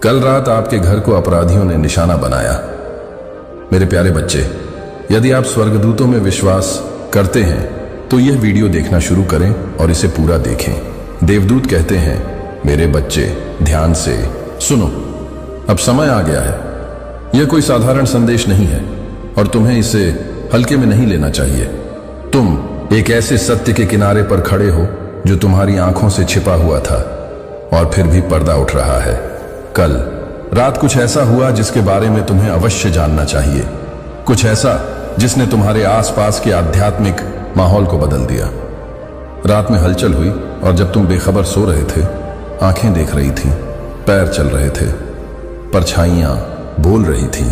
कल रात आपके घर को अपराधियों ने निशाना बनाया। मेरे प्यारे बच्चे, यदि आप स्वर्गदूतों में विश्वास करते हैं तो यह वीडियो देखना शुरू करें और इसे पूरा देखें। देवदूत कहते हैं, मेरे बच्चे ध्यान से सुनो, अब समय आ गया है। यह कोई साधारण संदेश नहीं है और तुम्हें इसे हल्के में नहीं लेना चाहिए। तुम एक ऐसे सत्य के किनारे पर खड़े हो जो तुम्हारी आंखों से छिपा हुआ था और फिर भी पर्दा उठ रहा है। कल रात कुछ ऐसा हुआ जिसके बारे में तुम्हें अवश्य जानना चाहिए, कुछ ऐसा जिसने तुम्हारे आसपास के आध्यात्मिक माहौल को बदल दिया। रात में हलचल हुई और जब तुम बेखबर सो रहे थे, आंखें देख रही थीं, पैर चल रहे थे, परछाइयां बोल रही थीं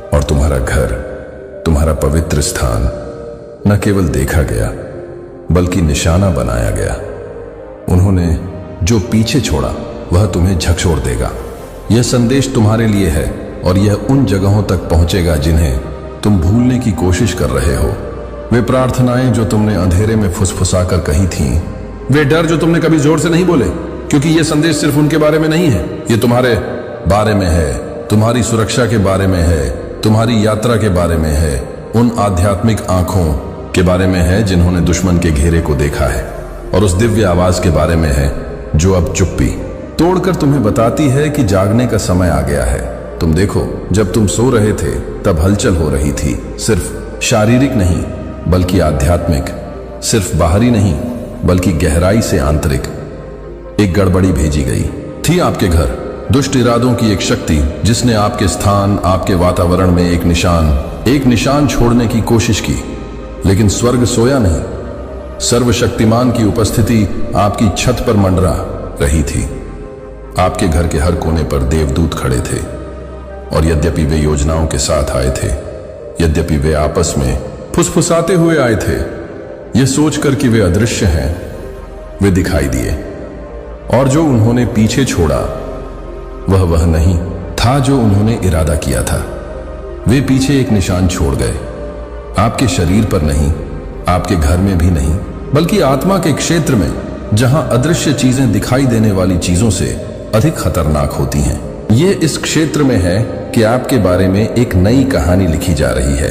और तुम्हारा घर, तुम्हारा पवित्र स्थान न केवल देखा गया बल्कि निशाना बनाया गया। उन्होंने जो पीछे छोड़ा वह तुम्हें झकझोर देगा। यह संदेश तुम्हारे लिए है और यह उन जगहों तक पहुंचेगा जिन्हें तुम भूलने की कोशिश कर रहे हो। वे प्रार्थनाएं जो तुमने अंधेरे में फुसफुसाकर कही थीं, वे डर जो तुमने कभी जोर से नहीं बोले, क्योंकि यह संदेश सिर्फ उनके बारे में नहीं है, यह तुम्हारे बारे में है, तुम्हारी सुरक्षा के बारे में है, तुम्हारी यात्रा के बारे में है, उन आध्यात्मिक आंखों के बारे में है जिन्होंने दुश्मन के घेरे को देखा है, और उस दिव्य आवाज के बारे में है जो अब चुप्पी तोड़कर तुम्हें बताती है कि जागने का समय आ गया है। तुम देखो, जब तुम सो रहे थे तब हलचल हो रही थी, सिर्फ शारीरिक नहीं बल्कि आध्यात्मिक, सिर्फ बाहरी नहीं बल्कि गहराई से आंतरिक। एक गड़बड़ी भेजी गई थी आपके घर, दुष्ट इरादों की एक शक्ति जिसने आपके स्थान, आपके वातावरण में एक निशान छोड़ने की कोशिश की। लेकिन स्वर्ग सोया नहीं, सर्वशक्तिमान की उपस्थिति आपकी छत पर मंडरा रही थी। आपके घर के हर कोने पर देवदूत खड़े थे और यद्यपि वे योजनाओं के साथ आए थे, यद्यपि वे आपस में फुसफुसाते हुए आए थे, यह सोचकर कि वे अदृश्य हैं, वे दिखाई दिए। और जो उन्होंने पीछे छोड़ा वह नहीं था जो उन्होंने इरादा किया था। वे पीछे एक निशान छोड़ गए, आपके शरीर पर नहीं, आपके घर में भी नहीं, बल्कि आत्मा के क्षेत्र में, जहां अदृश्य चीजें दिखाई देने वाली चीजों से अधिक खतरनाक होती हैं। यह इस क्षेत्र में है कि आपके बारे में एक नई कहानी लिखी जा रही है,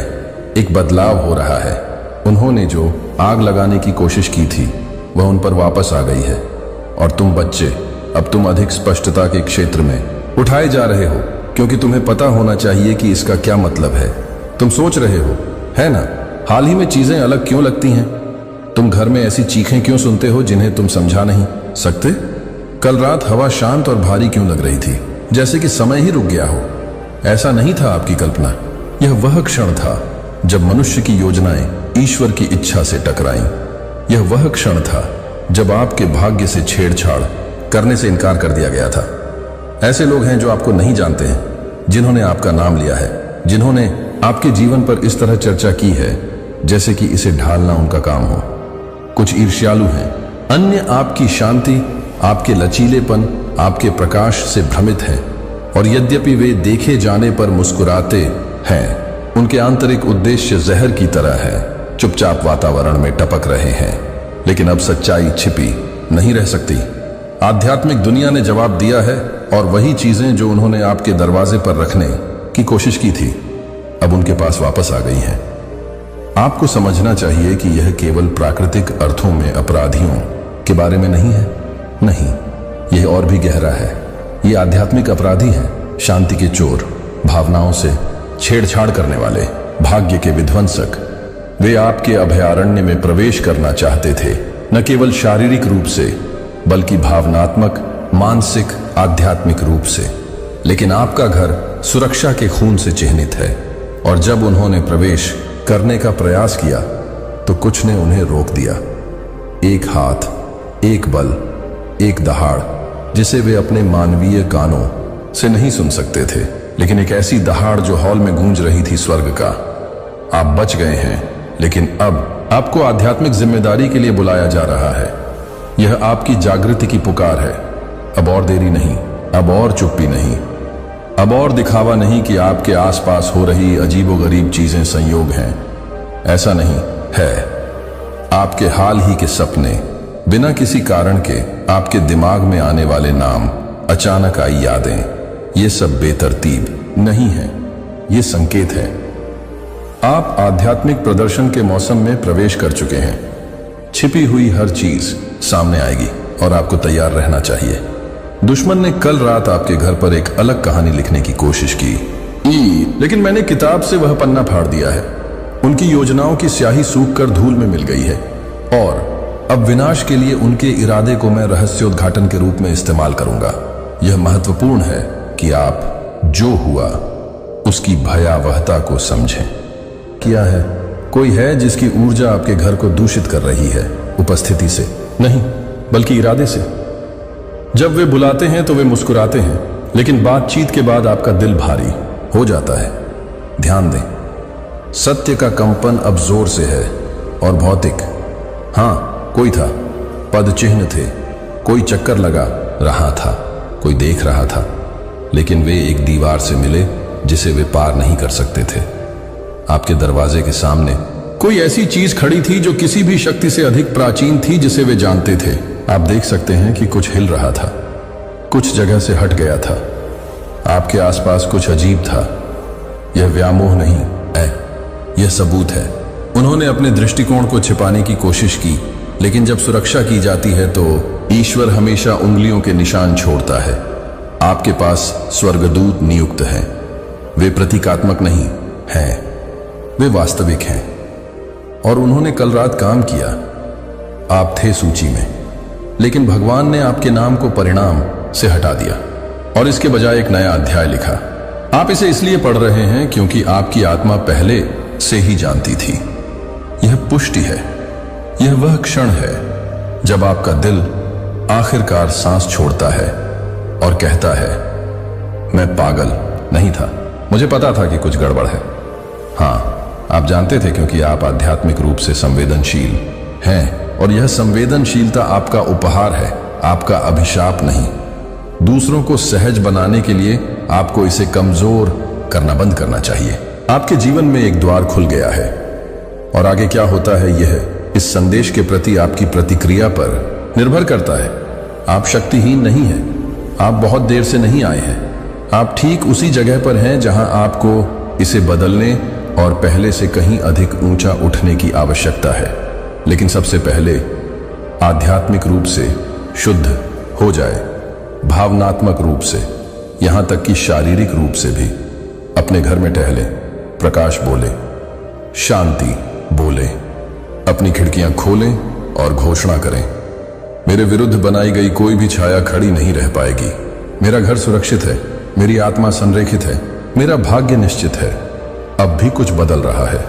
एक बदलाव हो रहा है। उन्होंने जो आग लगाने की कोशिश की थी वह उन पर वापस आ गई है और तुम बच्चे अब तुम अधिक स्पष्टता के क्षेत्र में उठाए जा रहे हो, क्योंकि तुम्हें पता होना चाहिए कि इसका क्या मतलब है। तुम सोच रहे हो, है ना, हाल ही में चीजें अलग क्यों लगती हैं? तुम घर में ऐसी चीखें क्यों सुनते हो जिन्हें तुम समझा नहीं सकते? कल रात हवा शांत और भारी क्यों लग रही थी, जैसे कि समय ही रुक गया हो? ऐसा नहीं था आपकी कल्पना, यह वह क्षण था जब मनुष्य की योजनाएं ईश्वर की इच्छा से टकराईं। यह वह क्षण था जब आपके भाग्य से छेड़छाड़ करने से इनकार कर दिया गया था। ऐसे लोग हैं जो आपको नहीं जानते हैं, जिन्होंने आपका नाम लिया है, जिन्होंने आपके जीवन पर इस तरह चर्चा की है जैसे कि इसे ढालना उनका काम हो। कुछ ईर्ष्यालु हैं, अन्य आपकी शांति, आपके लचीलेपन, आपके प्रकाश से भ्रमित हैं, और यद्यपि वे देखे जाने पर मुस्कुराते हैं, उनके आंतरिक उद्देश्य जहर की तरह है, चुपचाप वातावरण में टपक रहे हैं। लेकिन अब सच्चाई छिपी नहीं रह सकती। आध्यात्मिक दुनिया ने जवाब दिया है और वही चीजें जो उन्होंने आपके दरवाजे पर रखने की कोशिश की थी अब उनके पास वापस आ गई हैं। आपको समझना चाहिए कि यह केवल प्राकृतिक अर्थों में अपराधियों के बारे में नहीं है, नहीं, यह और भी गहरा है। ये आध्यात्मिक अपराधी हैं, शांति के चोर, भावनाओं से छेड़छाड़ करने वाले, भाग्य के विध्वंसक। वे आपके अभयारण्य में प्रवेश करना चाहते थे, न केवल शारीरिक रूप से बल्कि भावनात्मक, मानसिक, आध्यात्मिक रूप से। लेकिन आपका घर सुरक्षा के खून से चिह्नित है, और जब उन्होंने प्रवेश करने का प्रयास किया तो कुछ ने उन्हें रोक दिया। एक हाथ, एक बल, एक दहाड़ जिसे वे अपने मानवीय कानों से नहीं सुन सकते थे, लेकिन एक ऐसी दहाड़ जो हॉल में गूंज रही थी स्वर्ग का। आप बच गए हैं, लेकिन अब आपको आध्यात्मिक जिम्मेदारी के लिए बुलाया जा रहा है। यह आपकी जागृति की पुकार है। अब और देरी नहीं, अब और चुप्पी नहीं, अब और दिखावा नहीं कि आपके आसपास हो रही अजीबोगरीब चीजें संयोग हैं। ऐसा नहीं है। आपके हाल ही के सपने, बिना किसी कारण के आपके दिमाग में आने वाले नाम, अचानक आई यादें, ये सब बेतरतीब नहीं है, ये संकेत है। आप आध्यात्मिक प्रदर्शन के मौसम में प्रवेश कर चुके हैं। छिपी हुई हर चीज सामने आएगी और आपको तैयार रहना चाहिए। दुश्मन ने कल रात आपके घर पर एक अलग कहानी लिखने की कोशिश की, लेकिन मैंने किताब से वह पन्ना फाड़ दिया है। उनकी योजनाओं की स्याही सूख कर धूल में मिल गई है और अब विनाश के लिए उनके इरादे को मैं रहस्योद्घाटन के रूप में इस्तेमाल करूंगा। यह महत्वपूर्ण है कि आप जो हुआ उसकी भयावहता को समझें। क्या है? कोई है जिसकी ऊर्जा आपके घर को दूषित कर रही है, उपस्थिति से नहीं बल्कि इरादे से। जब वे बुलाते हैं तो वे मुस्कुराते हैं, लेकिन बातचीत के बाद आपका दिल भारी हो जाता है। ध्यान दें, सत्य का कंपन अब जोर से है और भौतिक। हाँ, कोई था, पद चिन्ह थे, कोई चक्कर लगा रहा था, कोई देख रहा था, लेकिन वे एक दीवार से मिले जिसे वे पार नहीं कर सकते थे। आपके दरवाजे के सामने कोई ऐसी चीज खड़ी थी जो किसी भी शक्ति से अधिक प्राचीन थी जिसे वे जानते थे। आप देख सकते हैं कि कुछ हिल रहा था, कुछ जगह से हट गया था। आपके आसपास कुछ अजीब था। यह व्यामोह नहीं है, यह सबूत है। उन्होंने अपने दृष्टिकोण को छिपाने की कोशिश की, लेकिन जब सुरक्षा की जाती है तो ईश्वर हमेशा उंगलियों के निशान छोड़ता है। आपके पास स्वर्गदूत नियुक्त हैं। वे प्रतीकात्मक नहीं हैं, वे वास्तविक हैं। और उन्होंने कल रात काम किया। आप थे सूची में, लेकिन भगवान ने आपके नाम को परिणाम से हटा दिया और इसके बजाय एक नया अध्याय लिखा। आप इसे इसलिए पढ़ रहे हैं क्योंकि आपकी आत्मा पहले से ही जानती थी। यह पुष्टि है, यह वह क्षण है जब आपका दिल आखिरकार सांस छोड़ता है और कहता है, मैं पागल नहीं था, मुझे पता था कि कुछ गड़बड़ है। हाँ, आप जानते थे क्योंकि आप आध्यात्मिक रूप से संवेदनशील हैं और यह संवेदनशीलता आपका उपहार है, आपका अभिशाप नहीं। दूसरों को सहज बनाने के लिए आपको इसे कमजोर करना बंद करना चाहिए। आपके जीवन में एक द्वार खुल गया है और आगे क्या होता है यह इस संदेश के प्रति आपकी प्रतिक्रिया पर निर्भर करता है। आप शक्तिहीन नहीं हैं, आप बहुत देर से नहीं आए हैं। आप ठीक उसी जगह पर हैं जहां आपको इसे बदलने और पहले से कहीं अधिक ऊंचा उठने की आवश्यकता है। लेकिन सबसे पहले आध्यात्मिक रूप से शुद्ध हो जाए, भावनात्मक रूप से, यहां तक कि शारीरिक रूप से भी। अपने घर में टहलें, प्रकाश बोले, शांति बोले, अपनी खिड़कियां खोलें और घोषणा करें, मेरे विरुद्ध बनाई गई कोई भी छाया खड़ी नहीं रह पाएगी। मेरा घर सुरक्षित है, मेरी आत्मा संरेखित है, मेरा भाग्य निश्चित है। अब भी कुछ बदल रहा है।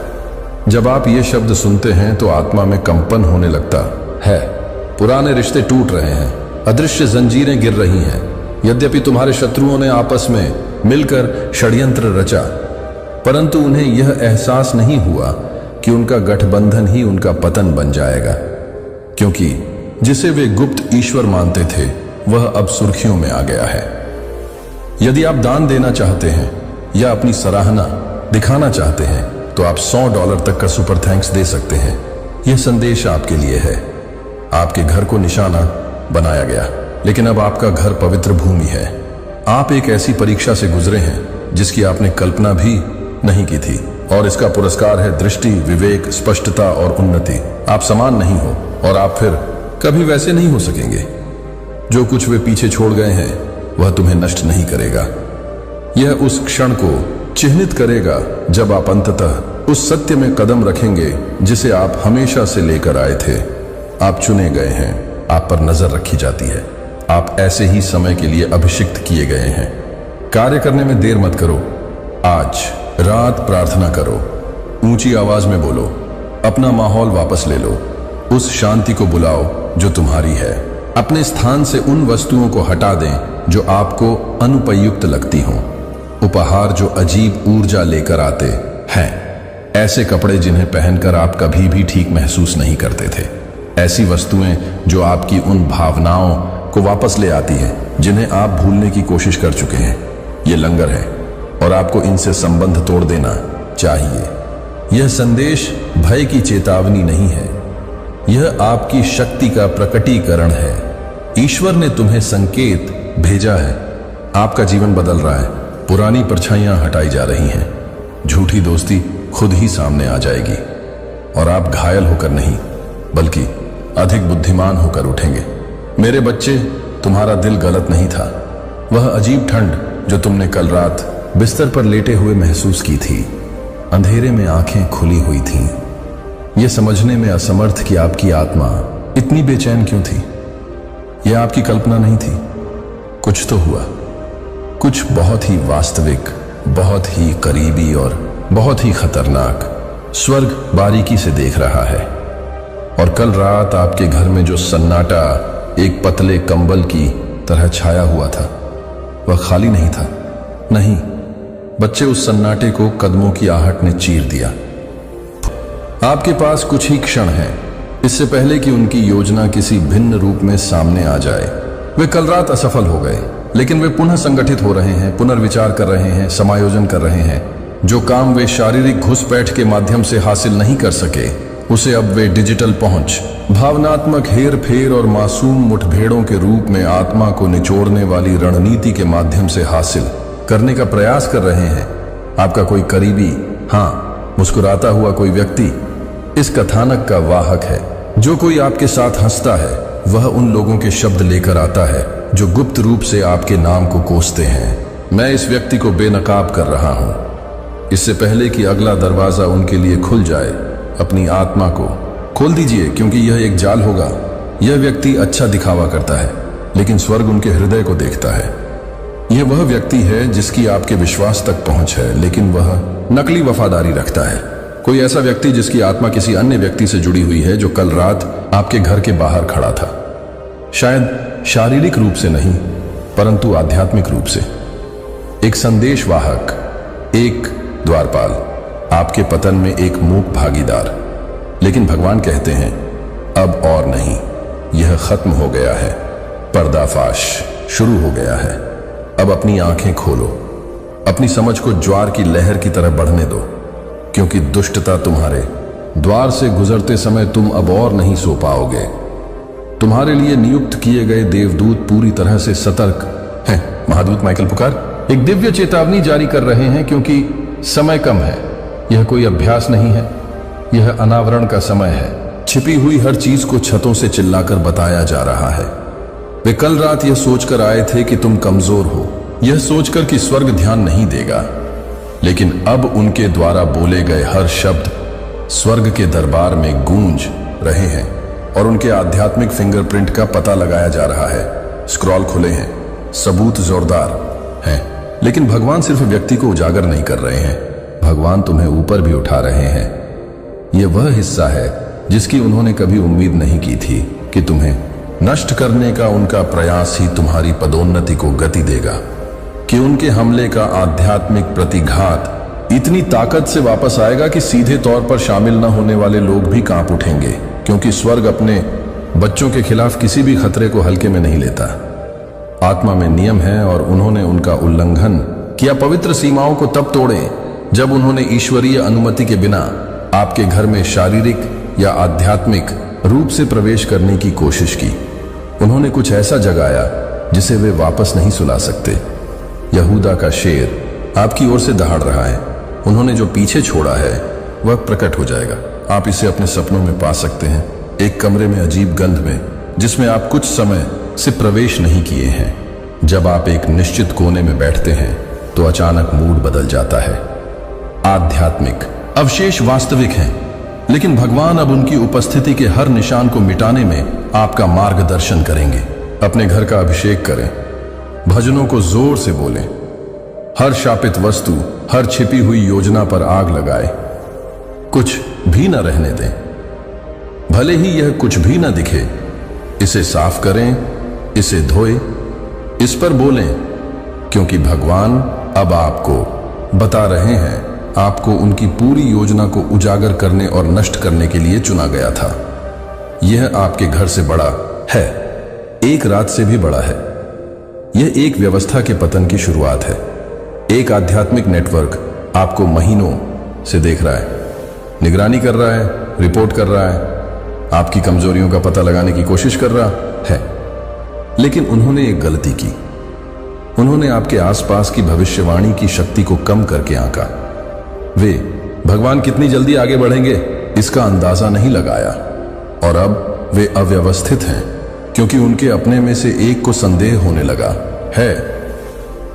जब आप ये शब्द सुनते हैं तो आत्मा में कंपन होने लगता है। पुराने रिश्ते टूट रहे हैं, अदृश्य जंजीरें गिर रही हैं। यद्यपि तुम्हारे शत्रुओं ने आपस में मिलकर षड्यंत्र रचा, परंतु उन्हें यह एहसास नहीं हुआ कि उनका गठबंधन ही उनका पतन बन जाएगा, क्योंकि जिसे वे गुप्त ईश्वर मानते थे वह अब सुर्खियों में आ गया है। यदि आप दान देना चाहते हैं या अपनी सराहना दिखाना चाहते हैं तो आप $100 तक का सुपर थैंक्स दे सकते हैं। यह संदेश आपके लिए है। आपके घर को निशाना बनाया गया, लेकिन अब आपका घर पवित्र भूमि है। आप एक ऐसी परीक्षा से गुजरे हैं जिसकी आपने कल्पना भी नहीं की थी, और इसका पुरस्कार है दृष्टि, विवेक, स्पष्टता और उन्नति। आप समान नहीं हो और आप फिर कभी वैसे नहीं हो सकेंगे। जो कुछ वे पीछे छोड़ गए हैं वह तुम्हें नष्ट नहीं करेगा। यह उस क्षण को चिन्हित करेगा जब आप अंततः उस सत्य में कदम रखेंगे जिसे आप हमेशा से लेकर आए थे। आप चुने गए हैं, आप पर नजर रखी जाती है, आप ऐसे ही समय के लिए अभिषिक्त किए गए हैं। कार्य करने में देर मत करो। आज रात प्रार्थना करो, ऊंची आवाज में बोलो, अपना माहौल वापस ले लो, उस शांति को बुलाओ जो तुम्हारी है। अपने स्थान से उन वस्तुओं को हटा दें जो आपको अनुपयुक्त लगती हों, उपहार जो अजीब ऊर्जा लेकर आते हैं, ऐसे कपड़े जिन्हें पहनकर आप कभी भी ठीक महसूस नहीं करते थे, ऐसी वस्तुएं जो आपकी उन भावनाओं को वापस ले आती हैं जिन्हें आप भूलने की कोशिश कर चुके हैं। ये लंगर है और आपको इनसे संबंध तोड़ देना चाहिए। यह संदेश भय की चेतावनी नहीं है, यह आपकी शक्ति का प्रकटीकरण है। ईश्वर ने तुम्हें संकेत भेजा है। आपका जीवन बदल रहा है, पुरानी परछाइयां हटाई जा रही हैं, झूठी दोस्ती खुद ही सामने आ जाएगी और आप घायल होकर नहीं बल्कि अधिक बुद्धिमान होकर उठेंगे। मेरे बच्चे, तुम्हारा दिल गलत नहीं था। वह अजीब ठंड जो तुमने कल रात बिस्तर पर लेटे हुए महसूस की थी, अंधेरे में आंखें खुली हुई थीं, यह समझने में असमर्थ कि आपकी आत्मा इतनी बेचैन क्यों थी। यह आपकी कल्पना नहीं थी, कुछ तो हुआ, कुछ बहुत ही वास्तविक, बहुत ही करीबी और बहुत ही खतरनाक। स्वर्ग बारीकी से देख रहा है और कल रात आपके घर में जो सन्नाटा एक पतले कंबल की तरह छाया हुआ था, वह खाली नहीं था। नहीं, बच्चे, उस सन्नाटे को कदमों की आहट ने चीर दिया। आपके पास कुछ ही क्षण हैं, इससे पहले कि उनकी योजना किसी भिन्न रूप में सामने आ जाए। वे कल रात असफल हो गए, लेकिन वे पुनः संगठित हो रहे हैं, पुनर्विचार कर रहे हैं, समायोजन कर रहे हैं। जो काम वे शारीरिक घुसपैठ के माध्यम से हासिल नहीं कर सके, उसे अब वे डिजिटल पहुंच, भावनात्मक हेर फेर और मासूम मुठभेड़ों के रूप में आत्मा को निचोड़ने वाली रणनीति के माध्यम से हासिल करने का प्रयास कर रहे हैं। आपका कोई करीबी, हाँ, मुस्कुराता हुआ कोई व्यक्ति इस कथानक का वाहक है। जो कोई आपके साथ हंसता है, वह उन लोगों के शब्द लेकर आता है जो गुप्त रूप से आपके नाम को कोसते हैं। मैं इस व्यक्ति को बेनकाब कर रहा हूं। इससे पहले कि अगला दरवाजा उनके लिए खुल जाए, अपनी आत्मा को खोल दीजिए, क्योंकि यह एक जाल होगा। यह व्यक्ति अच्छा दिखावा करता है, लेकिन स्वर्ग उनके हृदय को देखता है। यह वह व्यक्ति है जिसकी आपके विश्वास तक पहुंच है, लेकिन वह नकली वफादारी रखता है। कोई ऐसा व्यक्ति जिसकी आत्मा किसी अन्य व्यक्ति से जुड़ी हुई है, जो कल रात आपके घर के बाहर खड़ा था। शायद शारीरिक रूप से नहीं, परंतु आध्यात्मिक रूप से। एक संदेशवाहक, एक द्वारपाल, आपके पतन में एक मूक भागीदार। लेकिन भगवान कहते हैं, अब और नहीं, यह खत्म हो गया है, पर्दाफाश शुरू हो गया है। अब अपनी आंखें खोलो, अपनी समझ को ज्वार की लहर की तरह बढ़ने दो, क्योंकि दुष्टता तुम्हारे द्वार से गुजरते समय तुम अब और नहीं सो पाओगे। तुम्हारे लिए नियुक्त किए गए देवदूत पूरी तरह से सतर्क हैं। महादूत माइकल पुकार एक दिव्य चेतावनी जारी कर रहे हैं, क्योंकि समय कम है। यह कोई अभ्यास नहीं है, यह अनावरण का समय है। छिपी हुई हर चीज को छतों से चिल्लाकर बताया जा रहा है। वे कल रात यह सोचकर आए थे कि तुम कमजोर हो, यह सोचकर कि स्वर्ग ध्यान नहीं देगा, लेकिन अब उनके द्वारा बोले गए हर शब्द स्वर्ग के दरबार में गूंज रहे हैं और उनके आध्यात्मिक फिंगरप्रिंट का पता लगाया जा रहा है। स्क्रॉल खुले हैं, सबूत जोरदार हैं, लेकिन भगवान सिर्फ व्यक्ति को उजागर नहीं कर रहे हैं, भगवान तुम्हें ऊपर भी उठा रहे हैं। यह वह हिस्सा है जिसकी उन्होंने कभी उम्मीद नहीं की थी, कि तुम्हें नष्ट करने का उनका प्रयास ही तुम्हारी पदोन्नति को गति देगा, कि उनके हमले का आध्यात्मिक प्रतिघात इतनी ताकत से वापस आएगा कि सीधे तौर पर शामिल न होने वाले लोग भी कांप उठेंगे, क्योंकि स्वर्ग अपने बच्चों के खिलाफ किसी भी खतरे को हल्के में नहीं लेता। आत्मा में नियम है और उन्होंने उनका उल्लंघन किया। पवित्र सीमाओं को तब तोड़े जब उन्होंने ईश्वरीय अनुमति के बिना आपके घर में शारीरिक या आध्यात्मिक रूप से प्रवेश करने की कोशिश की। उन्होंने कुछ ऐसा जगाया जिसे वे वापस नहीं सुला सकते। यहूदा का शेर आपकी ओर से दहाड़ रहा है। उन्होंने जो पीछे छोड़ा है वह प्रकट हो जाएगा। आप इसे अपने सपनों में पा सकते हैं, एक कमरे में अजीब गंध में, जिसमें आप कुछ समय से प्रवेश नहीं किए हैं। जब आप एक निश्चित कोने में बैठते हैं तो अचानक मूड बदल जाता है। आध्यात्मिक अवशेष वास्तविक हैं, लेकिन भगवान अब उनकी उपस्थिति के हर निशान को मिटाने में आपका मार्गदर्शन करेंगे। अपने घर का अभिषेक करें, भजनों को जोर से बोलें, हर शापित वस्तु, हर छिपी हुई योजना पर आग लगाए, कुछ भी न रहने दें। भले ही यह कुछ भी न दिखे, इसे साफ करें, इसे धोएं, इस पर बोलें, क्योंकि भगवान अब आपको बता रहे हैं, आपको उनकी पूरी योजना को उजागर करने और नष्ट करने के लिए चुना गया था। यह आपके घर से बड़ा है, एक रात से भी बड़ा है। यह एक व्यवस्था के पतन की शुरुआत है। एक आध्यात्मिक नेटवर्क आपको महीनों से देख रहा है, निगरानी कर रहा है, रिपोर्ट कर रहा है, आपकी कमजोरियों का पता लगाने की कोशिश कर रहा है। लेकिन उन्होंने एक गलती की। उन्होंने आपके आसपास की भविष्यवाणी की शक्ति को कम करके आंका। वे भगवान कितनी जल्दी आगे बढ़ेंगे इसका अंदाजा नहीं लगाया, और अब वे अव्यवस्थित हैं क्योंकि उनके अपने में से एक को संदेह होने लगा है।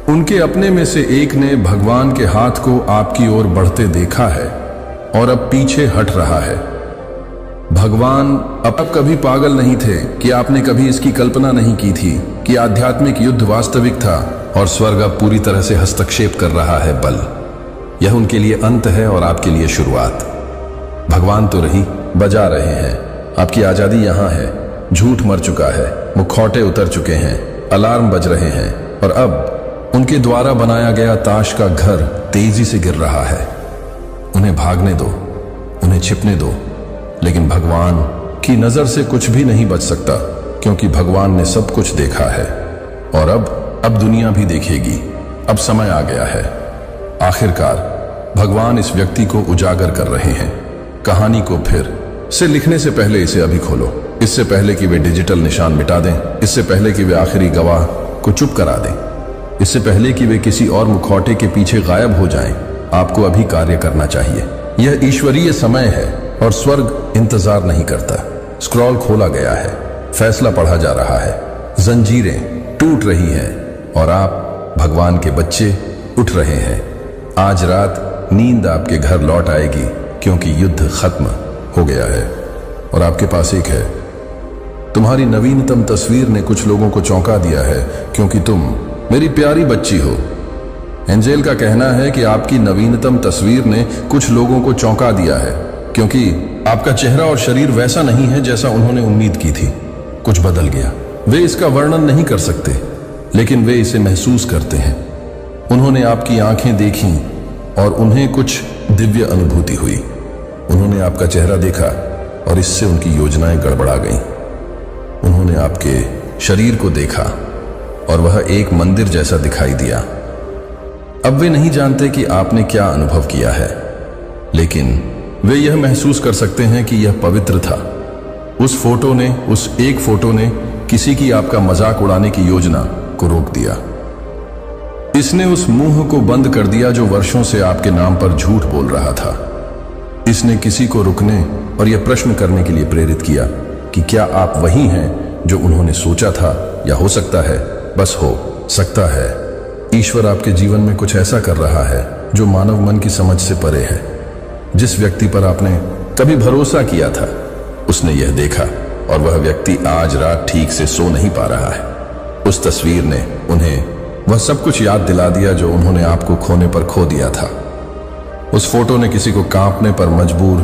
उनके अपने में से एक ने भगवान के हाथ को आपकी ओर बढ़ते देखा है और अब पीछे हट रहा है। भगवान अब कभी पागल नहीं थे कि आपने कभी इसकी कल्पना नहीं की थी कि आध्यात्मिक युद्ध वास्तविक था और स्वर्ग अब पूरी तरह से हस्तक्षेप कर रहा है। बल यह उनके लिए अंत है और आपके लिए शुरुआत। भगवान तो रही बजा रहे हैं, आपकी आजादी यहां है। झूठ मर चुका है, मुखौटे उतर चुके हैं, अलार्म बज रहे हैं, और अब उनके द्वारा बनाया गया ताश का घर तेजी से गिर रहा है। उन्हें भागने दो, उन्हें छिपने दो, लेकिन भगवान की नजर से कुछ भी नहीं बच सकता क्योंकि भगवान ने सब कुछ देखा है और अब दुनिया भी देखेगी। अब समय आ गया है। आखिरकार भगवान इस व्यक्ति को उजागर कर रहे हैं। कहानी को फिर से लिखने से पहले इसे अभी खोलो, इससे पहले कि वे डिजिटल निशान मिटा दें, इससे पहले कि वे आखिरी गवाह को चुप करा दें, इससे पहले कि वे किसी और मुखौटे के पीछे गायब हो जाएं। आपको अभी कार्य करना चाहिए। यह ईश्वरीय समय है और स्वर्ग इंतजार नहीं करता। स्क्रॉल खोला गया है, फैसला पढ़ा जा रहा है, जंजीरें टूट रही हैं और आप भगवान के बच्चे उठ रहे हैं। आज रात नींद आपके घर लौट आएगी क्योंकि युद्ध खत्म हो गया है और आपके पास एक है। तुम्हारी नवीनतम तस्वीर ने कुछ लोगों को चौंका दिया है क्योंकि तुम मेरी प्यारी बच्ची हो। एंजेल का कहना है कि आपकी नवीनतम तस्वीर ने कुछ लोगों को चौंका दिया है क्योंकि आपका चेहरा और शरीर वैसा नहीं है जैसा उन्होंने उम्मीद की थी। कुछ बदल गया। वे इसका वर्णन नहीं कर सकते, लेकिन वे इसे महसूस करते हैं। उन्होंने आपकी आंखें देखीं और उन्हें कुछ दिव्य अनुभूति हुई। उन्होंने आपका चेहरा देखा और इससे उनकी योजनाएं गड़बड़ा गईं। उन्होंने आपके शरीर को देखा और वह एक मंदिर जैसा दिखाई दिया। अब वे नहीं जानते कि आपने क्या अनुभव किया है, लेकिन वे यह महसूस कर सकते हैं कि यह पवित्र था। उस एक फोटो ने किसी की आपका मजाक उड़ाने की योजना को रोक दिया। इसने उस मुंह को बंद कर दिया जो वर्षों से आपके नाम पर झूठ बोल रहा था। इसने किसी को रुकने और यह प्रश्न करने के लिए प्रेरित किया कि क्या आप वही हैं जो उन्होंने सोचा था, या हो सकता है, बस हो सकता है, ईश्वर आपके जीवन में कुछ ऐसा कर रहा है जो मानव मन की समझ से परे है। जिस व्यक्ति पर आपने कभी भरोसा किया था उसने यह देखा और वह व्यक्ति आज रात ठीक से सो नहीं पा रहा है। उस तस्वीर ने उन्हें वह सब कुछ याद दिला दिया जो उन्होंने आपको खोने पर खो दिया था। उस फोटो ने किसी को कांपने पर मजबूर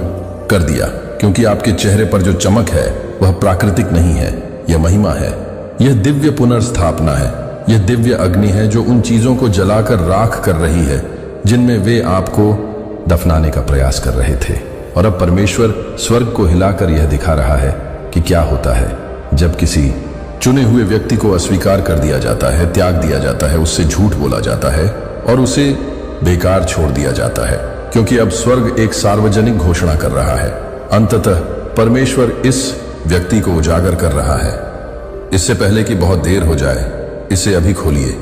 कर दिया क्योंकि आपके चेहरे पर जो चमक है वह प्राकृतिक नहीं है, यह महिमा है। यह दिव्य पुनर्स्थापना है। यह दिव्य अग्नि है जो उन चीजों को जलाकर राख कर रही है जिनमें वे आपको दफनाने का प्रयास कर रहे थे। और अब परमेश्वर स्वर्ग को हिलाकर यह दिखा रहा है कि क्या होता है जब किसी चुने हुए व्यक्ति को अस्वीकार कर दिया जाता है, त्याग दिया जाता है, उससे झूठ बोला जाता है और उसे बेकार छोड़ दिया जाता है। क्योंकि अब स्वर्ग एक सार्वजनिक घोषणा कर रहा है। अंततः परमेश्वर इस व्यक्ति को उजागर कर रहा है। इससे पहले कि बहुत देर हो जाए, इसे अभी खोलिए।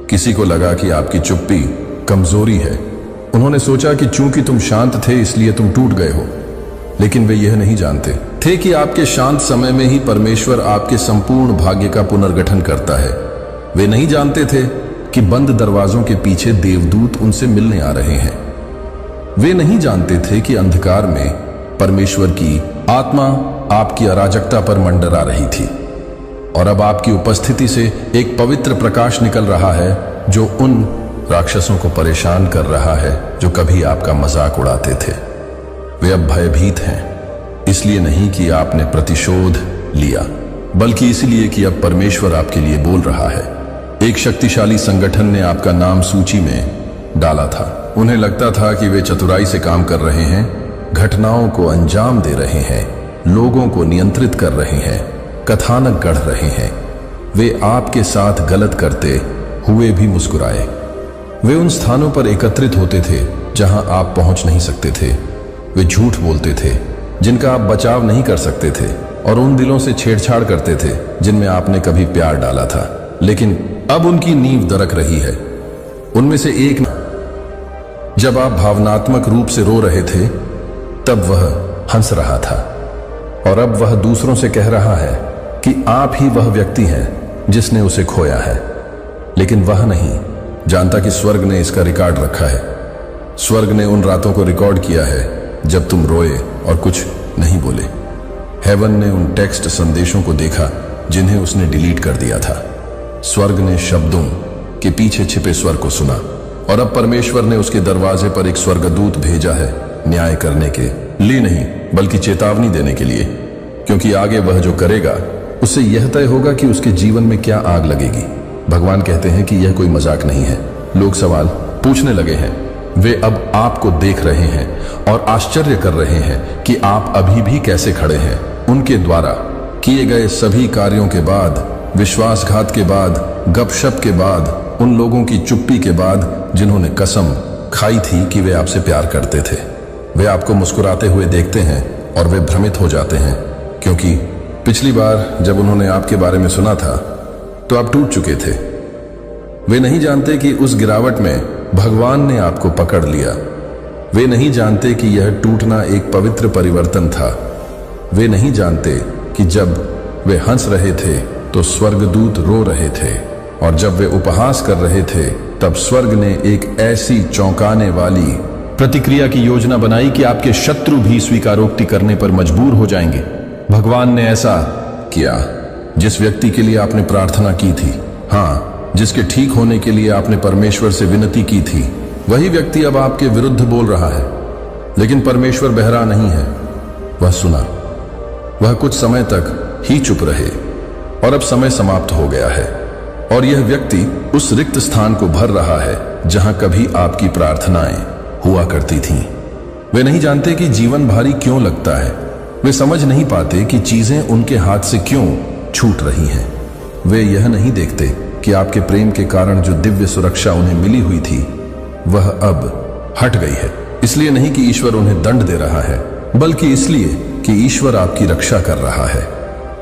किसी को लगा कि आपकी चुप्पी कमजोरी है। उन्होंने सोचा कि चूंकि तुम शांत थे इसलिए तुम टूट गए हो, लेकिन वे यह नहीं जानते थे कि आपके शांत समय में ही परमेश्वर आपके संपूर्ण भाग्य का पुनर्गठन करता है। वे नहीं जानते थे कि बंद दरवाजों के पीछे देवदूत उनसे मिलने आ रहे हैं। वे नहीं जानते थे कि अंधकार में परमेश्वर की आत्मा आपकी अराजकता पर मंडरा रही थी और अब आपकी उपस्थिति से एक पवित्र प्रकाश निकल रहा है जो उन राक्षसों को परेशान कर रहा है जो कभी आपका मजाक उड़ाते थे। वे अब भयभीत हैं, इसलिए नहीं कि आपने प्रतिशोध लिया, बल्कि इसलिए कि अब परमेश्वर आपके लिए बोल रहा है। एक शक्तिशाली संगठन ने आपका नाम सूची में डाला था। उन्हें लगता था कि वे चतुराई से काम कर रहे हैं, घटनाओं को अंजाम दे रहे हैं, लोगों को नियंत्रित कर रहे हैं, कथानक गढ़ रहे हैं। वे आपके साथ गलत करते हुए भी मुस्कुराए। वे उन स्थानों पर एकत्रित होते थे जहां आप पहुंच नहीं सकते थे। वे झूठ बोलते थे जिनका आप बचाव नहीं कर सकते थे और उन दिलों से छेड़छाड़ करते थे जिनमें आपने कभी प्यार डाला था। लेकिन अब उनकी नींव दरक रही है। उनमें से एक ने जब आप भावनात्मक रूप से रो रहे थे तब वह हंस रहा था, और अब वह दूसरों से कह रहा है कि आप ही वह व्यक्ति हैं जिसने उसे खोया है। लेकिन वह नहीं जानता कि स्वर्ग ने इसका रिकॉर्ड रखा है। स्वर्ग ने उन रातों को रिकॉर्ड किया है जब तुम रोए और कुछ नहीं बोले। हेवन ने उन टेक्स्ट संदेशों को देखा जिन्हें उसने डिलीट कर दिया था। स्वर्ग ने शब्दों के पीछे छिपे स्वर को सुना, और अब परमेश्वर ने उसके दरवाजे पर एक स्वर्गदूत भेजा है न्याय करने के लिए नहीं, बल्कि चेतावनी देने के लिए, क्योंकि आगे वह जो करेगा उससे यह तय होगा कि उसके जीवन में क्या आग लगेगी। भगवान कहते हैं कि यह कोई मजाक नहीं है। लोग सवाल पूछने लगे हैं, वे अब आपको देख रहे हैं और आश्चर्य कर रहे हैं कि आप अभी भी कैसे खड़े हैं। उनके द्वारा किए गए सभी कार्यों के बाद, विश्वासघात के बाद, गपशप के बाद, उन लोगों की चुप्पी के बाद जिन्होंने कसम खाई थी कि वे आपसे प्यार करते थे, वे आपको मुस्कुराते हुए देखते हैं और वे भ्रमित हो जाते हैं, क्योंकि पिछली बार जब उन्होंने आपके बारे में सुना था तो आप टूट चुके थे। वे नहीं जानते कि उस गिरावट में भगवान ने आपको पकड़ लिया। वे नहीं जानते कि यह टूटना एक पवित्र परिवर्तन था। वे नहीं जानते कि जब वे हंस रहे थे तो स्वर्गदूत रो रहे थे, और जब वे उपहास कर रहे थे तब स्वर्ग ने एक ऐसी चौंकाने वाली प्रतिक्रिया की योजना बनाई कि आपके शत्रु भी स्वीकारोक्ति करने पर मजबूर हो जाएंगे। भगवान ने ऐसा किया जिस व्यक्ति के लिए आपने प्रार्थना की थी, हाँ, जिसके ठीक होने के लिए आपने परमेश्वर से विनती की थी, वही व्यक्ति अब आपके विरुद्ध बोल रहा है। लेकिन परमेश्वर बहरा नहीं है, वह सुना। वह कुछ समय तक ही चुप रहे, और अब समय समाप्त हो गया है, और यह व्यक्ति उस रिक्त स्थान को भर रहा है जहां कभी आपकी प्रार्थनाएं हुआ करती थीं। वे नहीं जानते कि जीवन भारी क्यों लगता है। वे समझ नहीं पाते कि चीजें उनके हाथ से क्यों छूट रही हैं। वे यह नहीं देखते कि आपके प्रेम के कारण जो दिव्य सुरक्षा उन्हें मिली हुई थी वह अब हट गई है। इसलिए नहीं कि ईश्वर उन्हें दंड दे रहा है, बल्कि इसलिए कि ईश्वर आपकी रक्षा कर रहा है।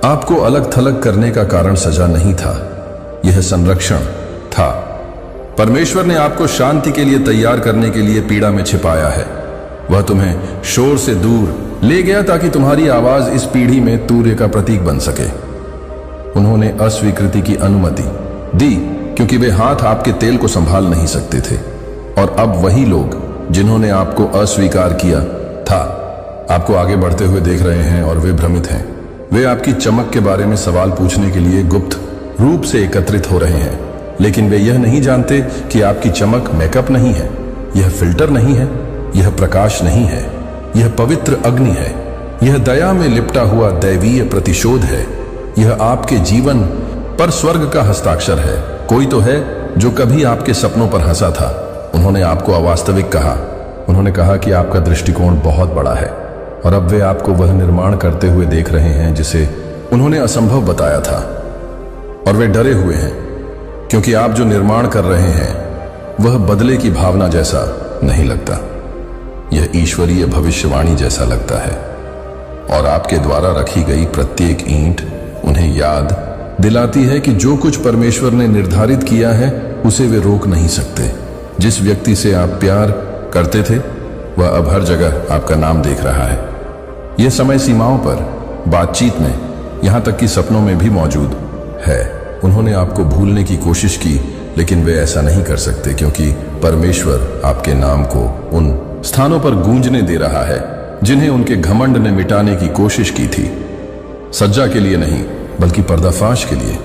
आपको अलग थलग करने का कारण सजा नहीं था, यह संरक्षण था। परमेश्वर ने आपको शांति के लिए तैयार करने के लिए पीड़ा में छिपाया है। वह तुम्हें शोर से दूर ले गया ताकि तुम्हारी आवाज इस पीढ़ी में तूर्य का प्रतीक बन सके। उन्होंने अस्वीकृति की अनुमति दी क्योंकि वे हाथ आपके तेल को संभाल नहीं सकते थे, और अब वही लोग जिन्होंने आपको अस्वीकार किया था आपको आगे बढ़ते हुए देख रहे हैं और वे भ्रमित हैं। वे आपकी चमक के बारे में सवाल पूछने के लिए गुप्त रूप से एकत्रित हो रहे हैं, लेकिन वे यह नहीं जानते कि आपकी चमक मेकअप नहीं है, यह फिल्टर नहीं है, यह प्रकाश नहीं है, यह पवित्र अग्नि है, यह दया में लिपटा हुआ दैवीय प्रतिशोध है, यह आपके जीवन पर स्वर्ग का हस्ताक्षर है। कोई तो है जो कभी आपके सपनों पर हंसा था। उन्होंने आपको अवास्तविक कहा। उन्होंने कहा कि आपका दृष्टिकोण बहुत बड़ा है, और अब वे आपको वह निर्माण करते हुए देख रहे हैं जिसे उन्होंने असंभव बताया था, और वे डरे हुए हैं क्योंकि आप जो निर्माण कर रहे हैं वह बदले की भावना जैसा नहीं लगता। यह ईश्वरीय भविष्यवाणी जैसा लगता है, और आपके द्वारा रखी गई प्रत्येक ईंट उन्हें याद दिलाती है कि जो कुछ परमेश्वर ने निर्धारित किया है उसे वे रोक नहीं सकते। जिस व्यक्ति से आप प्यार करते थे वह अब हर जगह आपका नाम देख रहा है। यह समय सीमाओं पर, बातचीत में, यहां तक कि सपनों में भी मौजूद है। उन्होंने आपको भूलने की कोशिश की, लेकिन वे ऐसा नहीं कर सकते क्योंकि परमेश्वर आपके नाम को उन स्थानों पर गूंजने दे रहा है जिन्हें उनके घमंड ने मिटाने की कोशिश की थी। सज्जा के लिए नहीं, बल्कि पर्दाफाश के लिए,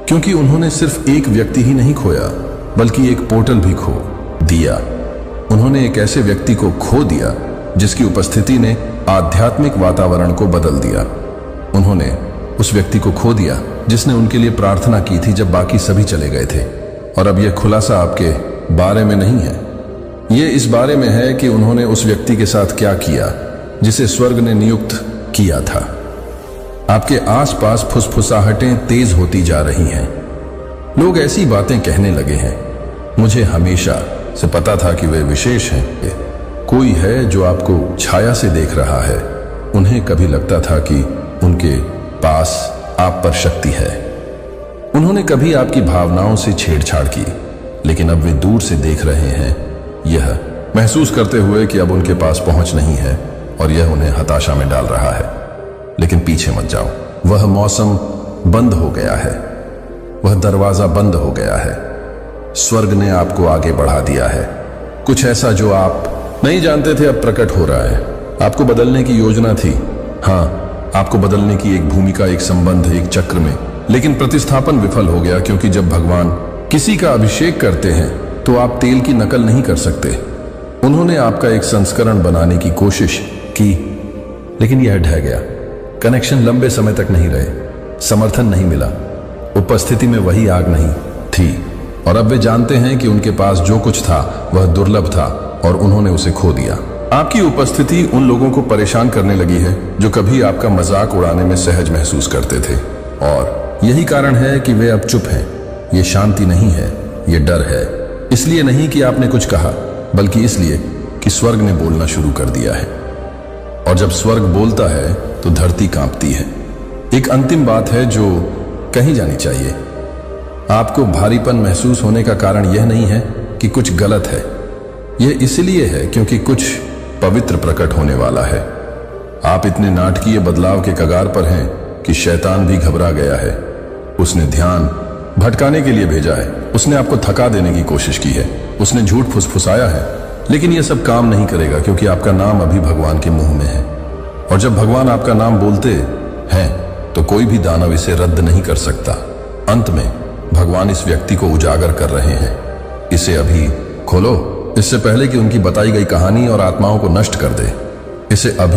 क्योंकि उन्होंने सिर्फ एक व्यक्ति ही नहीं खोया बल्कि एक पोर्टल भी खो दिया। उन्होंने एक ऐसे व्यक्ति को खो दिया जिसकी उपस्थिति ने आध्यात्मिक वातावरण को बदल दिया। उन्होंने उस व्यक्ति को खो दिया जिसने उनके लिए प्रार्थना की थी जब बाकी सभी चले गए थे। और अब यह खुलासा आपके बारे में नहीं है, यह इस बारे में है कि उन्होंने उस व्यक्ति के साथ क्या किया जिसे स्वर्ग ने नियुक्त किया था। आपके आसपास फुसफुसाहटें तेज होती जा रही हैं। लोग ऐसी बातें कहने लगे हैं, मुझे हमेशा से पता था कि वे विशेष हैं। कोई है जो आपको छाया से देख रहा है। उन्हें कभी लगता था कि उनके पास आप पर शक्ति है, उन्होंने कभी आपकी भावनाओं से छेड़छाड़ की, लेकिन अब वे दूर से देख रहे हैं, यह महसूस करते हुए कि अब उनके पास पहुंच नहीं है और यह उन्हें हताशा में डाल रहा है। लेकिन पीछे मत जाओ, वह मौसम बंद हो गया है, वह दरवाजा बंद हो गया है। स्वर्ग ने आपको आगे बढ़ा दिया है। कुछ ऐसा जो आप नहीं जानते थे अब प्रकट हो रहा है। आपको बदलने की योजना थी, हाँ, आपको बदलने की एक भूमिका, एक संबंध, एक चक्र में, लेकिन प्रतिस्थापन विफल हो गया, क्योंकि जब भगवान किसी का अभिषेक करते हैं तो आप तेल की नकल नहीं कर सकते। उन्होंने आपका एक संस्करण बनाने की कोशिश की, लेकिन यह ढह गया। कनेक्शन लंबे समय तक नहीं रहे, समर्थन नहीं मिला, उपस्थिति में वही आग नहीं थी, और अब वे जानते हैं कि उनके पास जो कुछ था वह दुर्लभ था और उन्होंने उसे खो दिया। आपकी उपस्थिति उन लोगों को परेशान करने लगी है जो कभी आपका मजाक उड़ाने में सहज महसूस करते थे, और यही कारण है कि वे अब चुप हैं। ये शांति नहीं है, ये डर है। इसलिए नहीं कि आपने कुछ कहा, बल्कि इसलिए कि स्वर्ग ने बोलना शुरू कर दिया है, और जब स्वर्ग बोलता है तो धरती कांपती है। एक अंतिम बात है जो कही जानी चाहिए। आपको भारीपन महसूस होने का कारण यह नहीं है कि कुछ गलत है, यह इसलिए है क्योंकि कुछ पवित्र प्रकट होने वाला है। आप इतने नाटकीय बदलाव के कगार पर हैं कि शैतान भी घबरा गया है। उसने ध्यान भटकाने के लिए भेजा है, उसने आपको थका देने की कोशिश की है, उसने झूठ फुसफुसाया है, लेकिन यह सब काम नहीं करेगा, क्योंकि आपका नाम अभी भगवान के मुंह में है। और जब भगवान आपका नाम बोलते हैं तो कोई भी दानव इसे रद्द नहीं कर सकता। अंत में भगवान इस व्यक्ति को उजागर कर रहे हैं। इसे अभी खोलो, इससे पहले कि उनकी बताई गई कहानी और आत्माओं को नष्ट कर दे। इसे अभी